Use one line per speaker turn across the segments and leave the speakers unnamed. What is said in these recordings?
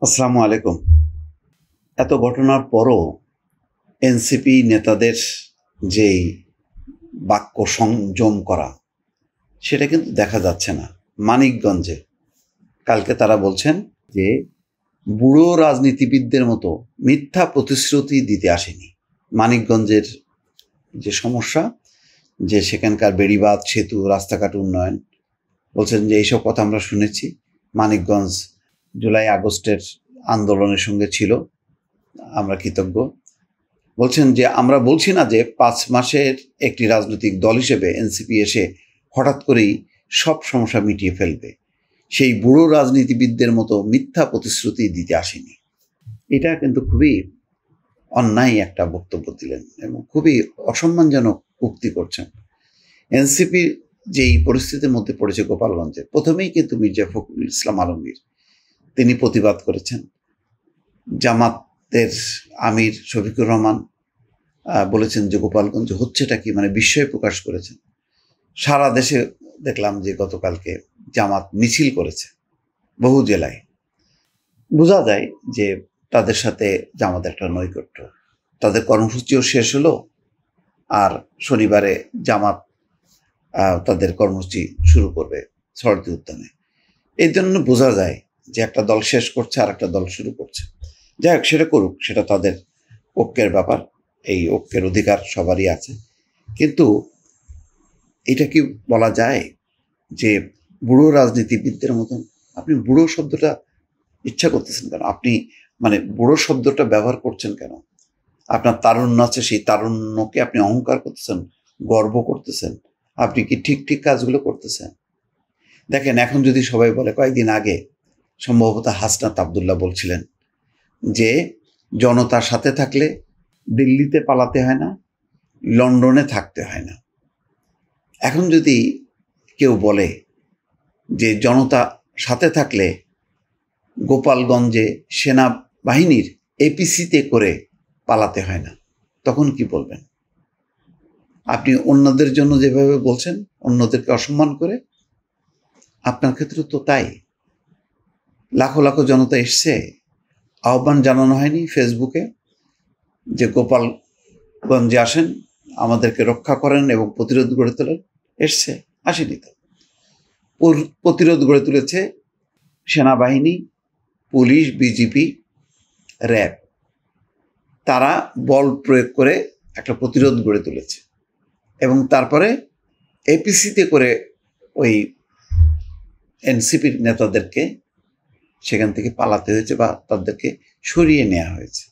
আসসালামু আলাইকুম। এত ঘটনার পরও এনসিপি নেতাদের যেই বাক্য সংযম করা, সেটা কিন্তু দেখা যাচ্ছে না। মানিকগঞ্জে কালকে তারা বলছেন যে বুড়ো রাজনীতিবিদদের মতো মিথ্যা প্রতিশ্রুতি দিতে আসেনি। মানিকগঞ্জের যে সমস্যা, যে সেখানকার বেড়িবাঁধ, সেতু, রাস্তাঘাট উন্নয়ন, বলছেন যে এইসব কথা আমরা শুনেছি। মানিকগঞ্জ জুলাই আগস্টের আন্দোলনের সঙ্গে ছিল, আমরা কৃতজ্ঞ। বলছেন যে আমরা বলছি না যে 5 মাসের একটি রাজনৈতিক দল হিসেবে এনসিপি এসে হঠাৎ করেই সব সমস্যা মিটিয়ে ফেলবে। সেই বুড়ো রাজনীতিবিদদের মতো মিথ্যা প্রতিশ্রুতি দিতে আসেনি। এটা কিন্তু খুবই অন্যায় একটা বক্তব্য দিলেন এবং খুবই অসম্মানজনক উক্তি করছেন। এনসিপি যেই পরিস্থিতির মধ্যে পড়েছে গোপালগঞ্জে, প্রথমেই কিন্তু মির্জা ফখরুল ইসলাম আলমগীর তিনি প্রতিবাদ করেছেন। জামাতের আমির শফিকুর রহমান বলেছেন যে গোপালগঞ্জে হচ্ছেটা কি, মানে বিস্ময় প্রকাশ করেছেন। সারা দেশে দেখলাম যে গতকালকে জামাত মিছিল করেছে বহু জেলায়। বোঝা যায় যে তাদের সাথে জামাত একটা নৈকট্য। তাদের কর্মসূচিও শেষ হলো, আর শনিবারে জামাত তাদের কর্মসূচি শুরু করবে শরৎ উদ্যানে। এই জন্য বোঝা যায় যে একটা দল শেষ করছে আর একটা দল শুরু করছে। যাই হোক, সেটা করুক, সেটা তাদের ঐক্যের ব্যাপার। এই ঐক্যের অধিকার সবারই আছে। কিন্তু এটা কি বলা যায় যে বুড়ো রাজনীতিবিদদের মতন? আপনি বুড়ো শব্দটা ইচ্ছা করতেছেন কেন? আপনি মানে বুড়ো শব্দটা ব্যবহার করছেন কেন? আপনার তারুণ্য আছে, সেই তারুণ্যকে আপনি অহংকার করতেছেন, গর্ব করতেছেন। আপনি কি ঠিক ঠিক কাজগুলো করতেছেন? দেখেন, এখন যদি সবাই বলে, কয়েকদিন আগে সম্ভবত হাসনাত আবদুল্লাহ বলছিলেন যে জনতার সাথে থাকলে দিল্লিতে পালাতে হয় না, লন্ডনে থাকতে হয় না। এখন যদি কেউ বলে যে জনতা সাথে থাকলে গোপালগঞ্জে সেনাবাহিনীর এপিসিতে করে পালাতে হয় না, তখন কি বলবেন? আপনি অন্যদের জন্য যেভাবে বলছেন, অন্যদেরকে অসম্মান করে, আপনার ক্ষেত্রে তো তাই। লাখো লাখো জনতা এসছে, আহ্বান জানানো হয়নি ফেসবুকে যে গোপালগঞ্জে আসেন, আমাদেরকে রক্ষা করেন এবং প্রতিরোধ গড়ে তোলেন? এসছে? আসেনি তো। প্রতিরোধ গড়ে তুলেছে সেনাবাহিনী, পুলিশ, বিজিপি, র্যাব। তারা বল প্রয়োগ করে একটা প্রতিরোধ গড়ে তুলেছে এবং তারপরে এপিসিতে করে ওই এনসিপির নেতাদেরকে সেখান থেকে পালাতে হয়েছে বা তাদেরকে সরিয়ে নেওয়া হয়েছে।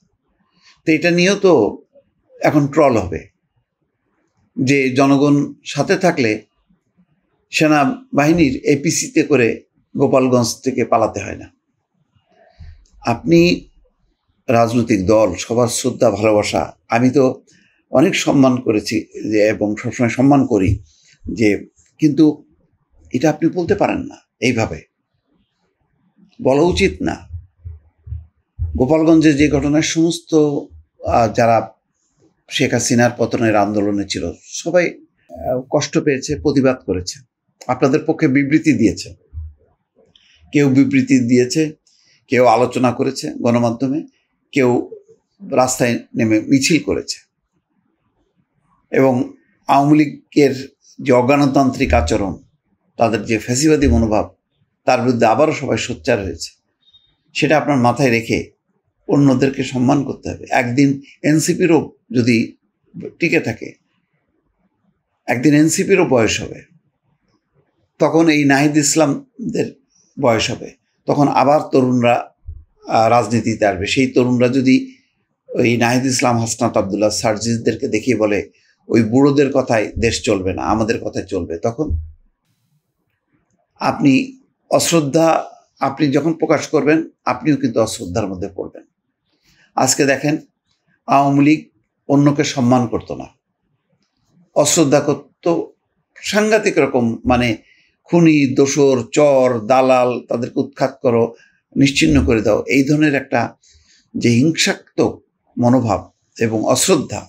তো এটা নিয়েও তো এখন ট্রল হবে যে জনগণ সাথে থাকলে সেনাবাহিনীর এপিসিতে করে গোপালগঞ্জ থেকে পালাতে হয় না। আপনি রাজনৈতিক দল, সবার শ্রদ্ধা ভালোবাসা, আমি তো অনেক সম্মান করেছি যে, এবং সবসময় সম্মান করি যে, কিন্তু এটা আপনি বলতে পারেন না, এইভাবে বলা উচিত না। গোপালগঞ্জে যে ঘটনার সমস্ত যারা শেখ হাসিনার পতনের আন্দোলনে ছিল, সবাই কষ্ট পেয়েছে, প্রতিবাদ করেছে, আপনাদের পক্ষে বিবৃতি দিয়েছে। কেউ বিবৃতি দিয়েছে, কেউ আলোচনা করেছে গণমাধ্যমে, কেউ রাস্তায় নেমে মিছিল করেছে। এবং আওয়ামী লীগের যে অগণতান্ত্রিক আচরণ, তাদের যে ফ্যাসিবাদী মনোভাব, তার বিরুদ্ধে আবারও সবাই সোচ্চার হয়েছে। সেটা আপনার মাথায় রেখে অন্যদেরকে সম্মান করতে হবে। একদিন এনসিপিরও যদি টিকে থাকে, একদিন এনসিপিরও বয়স হবে, তখন এই নাহিদ ইসলামদের বয়স হবে, তখন আবার তরুণরা রাজনীতিতে আসবে। সেই তরুণরা যদি ওই নাহিদ ইসলাম, হাসনাত আবদুল্লাহ, সার্জিসদেরকে দেখিয়ে বলে ওই বুড়োদের কথায় দেশ চলবে না, আমাদের কথায় চলবে, তখন আপনি অশ্রদ্ধা আপনি যখন প্রকাশ করবেন, আপনিও কিন্তু অশ্রদ্ধার মধ্যে পড়বেন। আজকে দেখেন, আওয়ামী লীগ অন্যকে সম্মান করতো না, অশ্রদ্ধা করত সাংঘাতিক রকম, মানে খুনি, দোসর, চর, দালাল, তাদেরকে উৎখাত করো, নিশ্চিহ্ন করে দাও, এই ধরনের একটা যে হিংসাত্মক মনোভাব এবং অশ্রদ্ধা।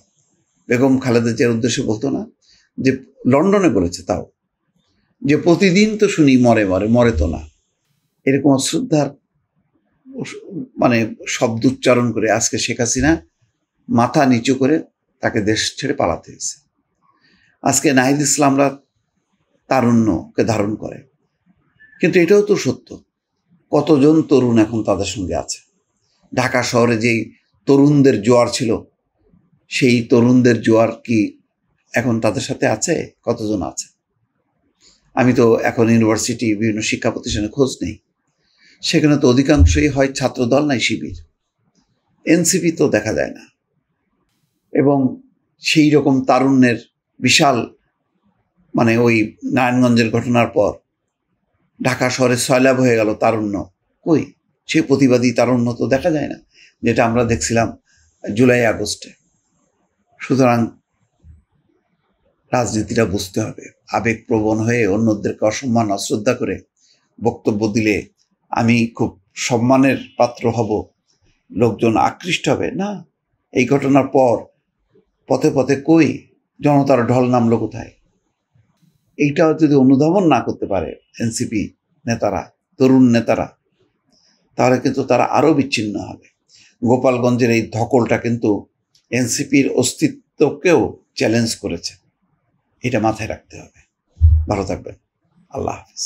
বেগম খালেদা জিয়ার উদ্দেশ্যে বলতো না, যে লন্ডনে বলেছে তাও, যে প্রতিদিন তো শুনি মরে মরে, মরে তো না। এরকম অশ্রদ্ধার মানে শব্দ উচ্চারণ করে আজকে শেখ হাসিনা মাথা নিচু করে তাকে দেশ ছেড়ে পালাতে হয়েছে। আজকে নাহিদ ইসলামরা তারুণ্যকে ধারণ করে, কিন্তু এটাও তো সত্য, কতজন তরুণ এখন তাদের সঙ্গে আছে। ঢাকা শহরে যেই তরুণদের জোয়ার ছিল, সেই তরুণদের জোয়ার কি এখন তাদের সাথে আছে? কতজন আছে? আমি তো এখন ইউনিভার্সিটি, বিভিন্ন শিক্ষা প্রতিষ্ঠানে খোঁজ নেই, সেখানে তো অধিকাংশই হয় ছাত্রদল নাই শিবির, এনসিপি তো দেখা যায় না। এবং সেই রকম তারুণ্যের বিশাল, মানে ওই নারায়ণগঞ্জের ঘটনার পর ঢাকা শহরে সয়লাব হয়ে গেল তারুণ্য, কই সেই প্রতিবাদী তারুণ্য তো দেখা যায় না, যেটা আমরা দেখছিলাম জুলাই আগস্টে। সুতরাং রাজনীতিটা বুঝতে হবে, আবেগপ্রবণ হয়ে অন্যদেরকে অসম্মান অশ্রদ্ধা করে বক্তব্য দিলে আমি খুব সম্মানের পাত্র হব, লোকজন আকৃষ্ট হবে না। এই ঘটনার পর পথে পথে কই জনতার ঢল নামলো কোথায়? এইটাও যদি অনুধাবন না করতে পারে এনসিপি নেতারা, তরুণ নেতারা, তাহলে কিন্তু তারা আরো বিচ্ছিন্ন হবে। গোপালগঞ্জের এই ধকলটা কিন্তু এনসিপির অস্তিত্বকেও চ্যালেঞ্জ করেছে, এটা মাথায় রাখতে হবে। ভালো থাকবেন, আল্লাহ হাফিজ।